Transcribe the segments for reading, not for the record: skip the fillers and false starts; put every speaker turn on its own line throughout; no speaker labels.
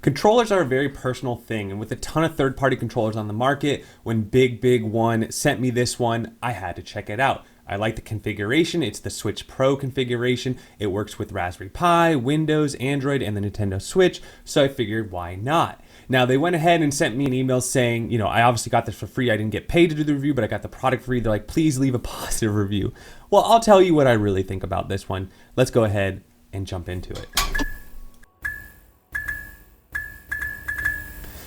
Controllers are a very personal thing, and with a ton of third-party controllers on the market, when BigBig one sent me this one, I had to check it out. I like the configuration. It's the Switch Pro configuration. It works with Raspberry Pi, Windows, Android, and the Nintendo Switch, so I figured why not? Now, they went ahead and sent me an email saying, you know, I obviously got this for free. I didn't get paid to do the review, but I got the product free. They're like, please leave a positive review. Well, I'll tell you what I really think about this one. Let's go ahead and jump into it.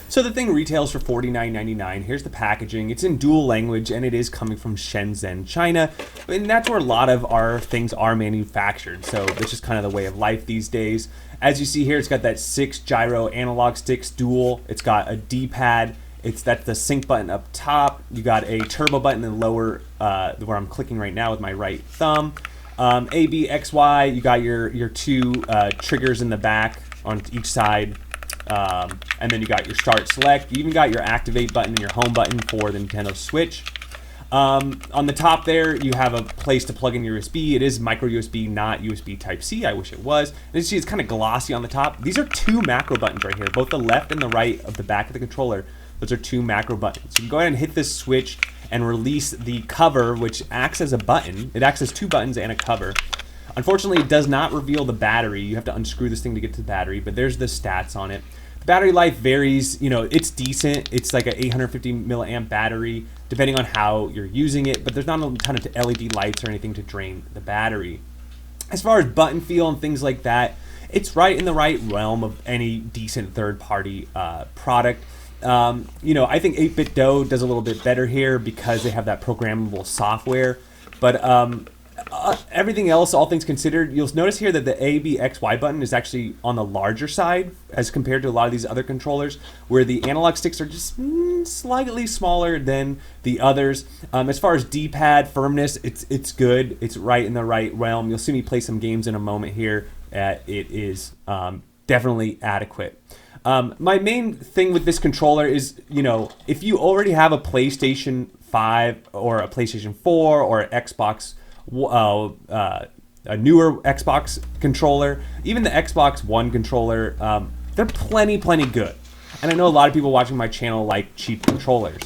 So the thing retails for $49.99. Here's the packaging. It's in dual language, and it is coming from Shenzhen, China. And that's where a lot of our things are manufactured. So that's just kind of the way of life these days. As you see here, it's got that 6 gyro analog sticks dual. It's got a D-pad. That's the sync button up top. You got a turbo button in the lower, where I'm clicking right now with my right thumb. A, B, X, Y. You got your 2 triggers in the back on each side. And then you got your start select. You even got your activate button and your home button for the Nintendo Switch. On the top there, you have a place to plug in your USB. It is micro USB, not USB Type-C. I wish it was. And you see it's kind of glossy on the top. These are 2 macro buttons right here, both the left and the right of the back of the controller. Those are 2 macro buttons. So you can go ahead and hit this switch and release the cover, which acts as a button. It acts as 2 buttons and a cover. Unfortunately, it does not reveal the battery. You have to unscrew this thing to get to the battery, but there's the stats on it. The battery life varies, you know, it's decent. It's like an 850 milliamp battery, depending on how you're using it, but there's not a ton of LED lights or anything to drain the battery. As far as button feel and things like that, it's right in the right realm of any decent third-party product. You know, I think 8BitDo does a little bit better here because they have that programmable software, but everything else, all things considered, you'll notice here that the A, B, X, Y button is actually on the larger side as compared to a lot of these other controllers, where the analog sticks are just slightly smaller than the others. As far as D-pad firmness, it's good. It's right in the right realm. You'll see me play some games in a moment here. It is definitely adequate. My main thing with this controller is, you know, if you already have a PlayStation 5 or a PlayStation 4 or an Xbox, a newer Xbox controller, even the Xbox One controller, they're plenty good. And I know a lot of people watching my channel like cheap controllers.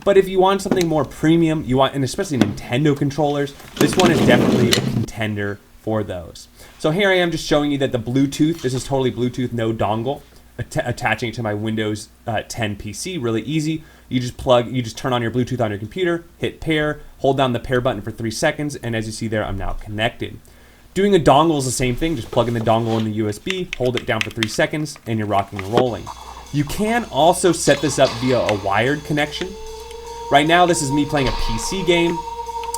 But if you want something more premium, and especially Nintendo controllers, this one is definitely a contender for those. So here I am just showing you that the Bluetooth, this is totally Bluetooth, no dongle, attaching it to my Windows 10 PC, really easy. You just turn on your Bluetooth on your computer, hit pair, hold down the pair button for 3 seconds, and as you see there, I'm now connected. Doing a dongle is the same thing. Just plug in the dongle in the USB, hold it down for 3 seconds, and you're rocking and rolling. You can also set this up via a wired connection. Right now, this is me playing a PC game,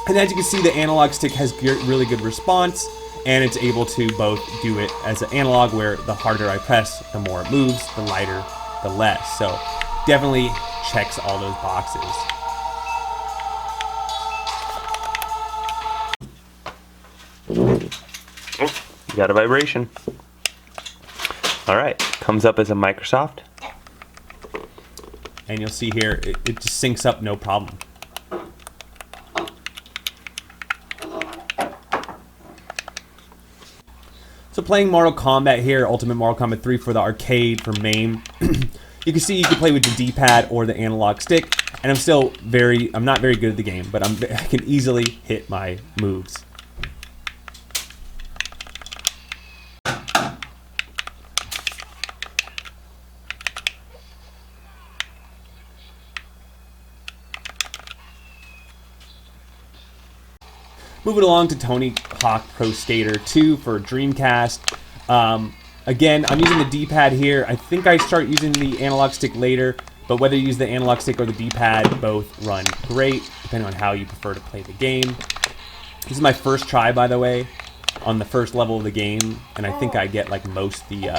and as you can see, the analog stick has really good response, and it's able to both do it as an analog, where the harder I press, the more it moves, the lighter, the less. So definitely checks all those boxes. Oh, you got a vibration. All right, comes up as a Microsoft. And you'll see here, it just syncs up no problem. So playing Mortal Kombat here, Ultimate Mortal Kombat 3 for the arcade, for MAME. You can see you can play with the D-pad or the analog stick, and I'm not very good at the game, but I can easily hit my moves. Moving along to Tony Hawk Pro Skater 2 for Dreamcast. Again, I'm using the D-pad here. I think I start using the analog stick later, but whether you use the analog stick or the D-pad, both run great, depending on how you prefer to play the game. This is my first try, by the way, on the first level of the game, and I think I get like most the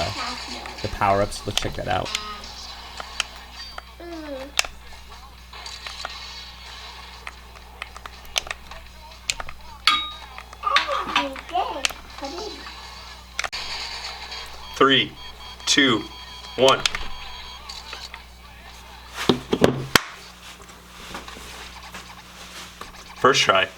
power-ups. Let's check that out. Three, 2, 1. First try.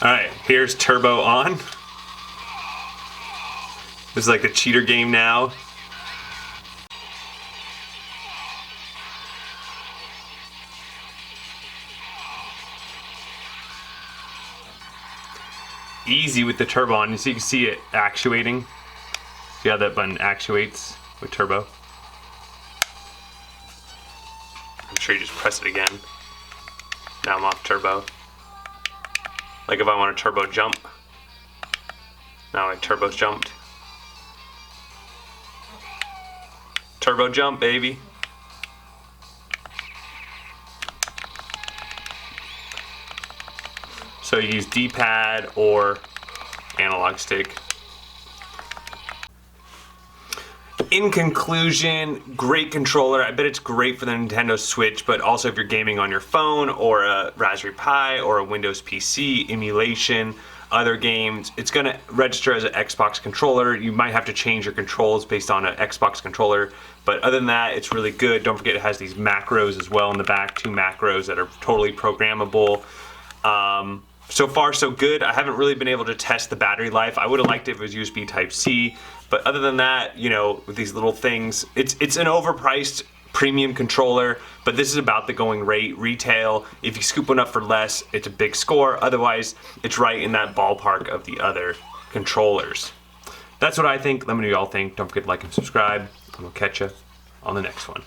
Alright, here's turbo on. This is like the cheater game now. Easy with the turbo on, so you can see it actuating. See how that button actuates with turbo? I'm sure you just press it again. Now I'm off turbo. Like if I want a turbo jump. Now my turbo's jumped. Turbo jump, baby. So you use D-pad or analog stick. In conclusion, great controller. I bet it's great for the Nintendo Switch, but also if you're gaming on your phone or a Raspberry Pi or a Windows PC, emulation, other games, it's gonna register as an Xbox controller. You might have to change your controls based on an Xbox controller, but other than that, it's really good. Don't forget it has these macros as well in the back, 2 macros that are totally programmable. So far, so good. I haven't really been able to test the battery life. I would have liked it if it was USB Type-C, but other than that, you know, with these little things, it's an overpriced premium controller, but this is about the going rate. Retail, if you scoop one up for less, it's a big score. Otherwise, it's right in that ballpark of the other controllers. That's what I think. Let me know what y'all think. Don't forget to like and subscribe, and we'll catch you on the next one.